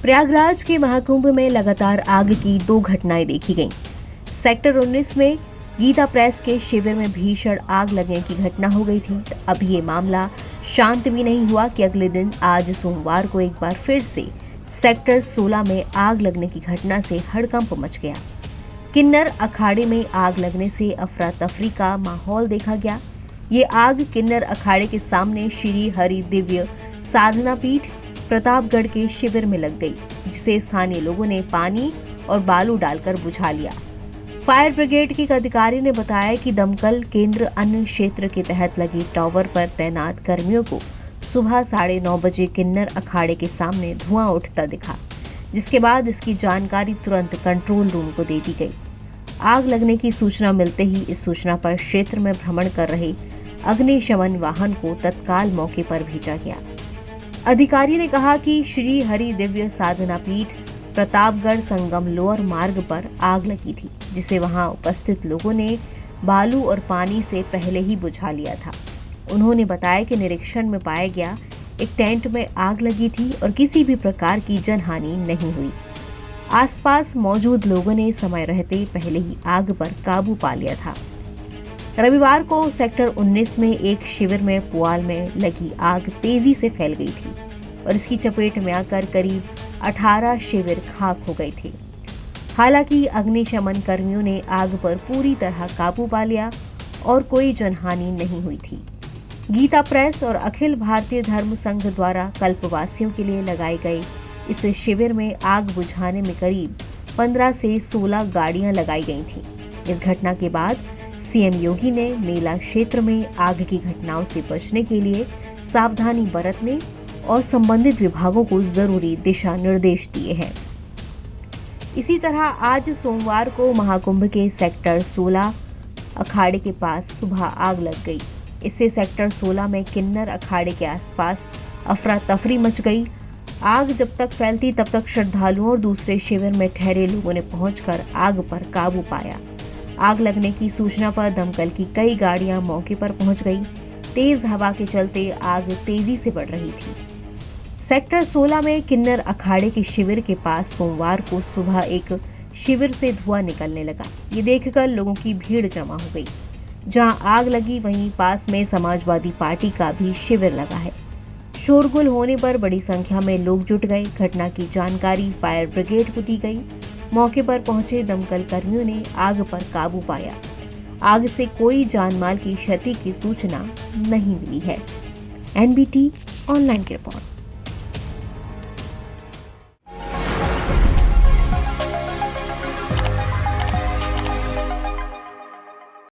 प्रयागराज के महाकुंभ में लगातार आग की 2 घटनाएं देखी गईं। सेक्टर 19 में गीता प्रेस के शिविर में भीषण आग लगने की घटना हो गई थी। अब ये मामला शांत भी नहीं हुआ कि अगले दिन आज सोमवार को एक बार फिर से सेक्टर 16 में आग लगने की घटना से हड़कंप मच गया। किन्नर अखाड़े में आग लगने से अफरा तफरी का माहौल देखा गया। ये आग किन्नर अखाड़े के सामने श्री हरि दिव्य साधना पीठ प्रतापगढ़ के शिविर में लग गई, जिसे स्थानीय लोगों ने पानी और बालू डालकर बुझा लिया। फायर ब्रिगेड के एक अधिकारी ने बताया कि दमकल केंद्र अन्य क्षेत्र के तहत लगे टावर पर तैनात कर्मियों को सुबह 9:30 बजे किन्नर अखाड़े के सामने धुआं उठता दिखा, जिसके बाद इसकी जानकारी तुरंत कंट्रोल रूम को दे दी गई। आग लगने की सूचना मिलते ही इस सूचना पर क्षेत्र में भ्रमण कर रहे अग्निशमन वाहन को तत्काल मौके पर भेजा गया। अधिकारी ने कहा कि श्री हरि दिव्य साधना पीठ प्रतापगढ़ संगम लोअर मार्ग पर आग लगी थी, जिसे वहां उपस्थित लोगों ने बालू और पानी से पहले ही बुझा लिया था। उन्होंने बताया कि निरीक्षण में पाया गया एक टेंट में आग लगी थी और किसी भी प्रकार की जनहानि नहीं हुई। आसपास मौजूद लोगों ने समय रहते पहले ही आग पर काबू पा लिया था। रविवार को सेक्टर 19 में एक शिविर में पुआल में लगी आग तेजी से फैल गई थी और इसकी चपेट में आकर करीब 18 शिविर खाक हो गए थे। हालांकि अग्निशमन कर्मियों ने आग पर पूरी तरह काबू पा लिया और कोई जनहानि नहीं हुई थी। गीता प्रेस और अखिल भारतीय धर्म संघ द्वारा कल्पवासियों के लिए लगाए गए इस शिविर में आग बुझाने में करीब 15 से 16 गाड़ियां लगाई गई थीं। इस घटना के बाद सीएम योगी ने मेला क्षेत्र में आग की घटनाओं से बचने के लिए सावधानी बरतने और संबंधित विभागों को जरूरी दिशा निर्देश दिए हैं। इसी तरह आज सोमवार को महाकुंभ के सेक्टर 16 अखाड़े के पास सुबह आग लग गई। इससे सेक्टर 16 में किन्नर अखाड़े के आसपास अफरा तफरी मच गई। आग जब तक फैलती तब तक श्रद्धालुओं और दूसरे शिविर में ठहरे लोगों ने पहुंचकर आग पर काबू पाया। आग लगने की सूचना पर दमकल की कई गाड़ियां मौके पर पहुंच गई। तेज हवा के चलते आग तेजी से बढ़ रही थी। सेक्टर 16 में किन्नर अखाड़े के शिविर के पास सोमवार को सुबह एक शिविर से धुआं निकलने लगा। ये देखकर लोगों की भीड़ जमा हो गई। जहां आग लगी वहीं पास में समाजवादी पार्टी का भी शिविर लगा है। शोरगुल होने पर बड़ी संख्या में लोग जुट गए। घटना की जानकारी फायर ब्रिगेड को दी गई। मौके पर पहुंचे दमकल कर्मियों ने आग पर काबू पाया। आग से कोई जानमाल की क्षति की सूचना नहीं मिली है। एनबीटी ऑनलाइन की रिपोर्ट।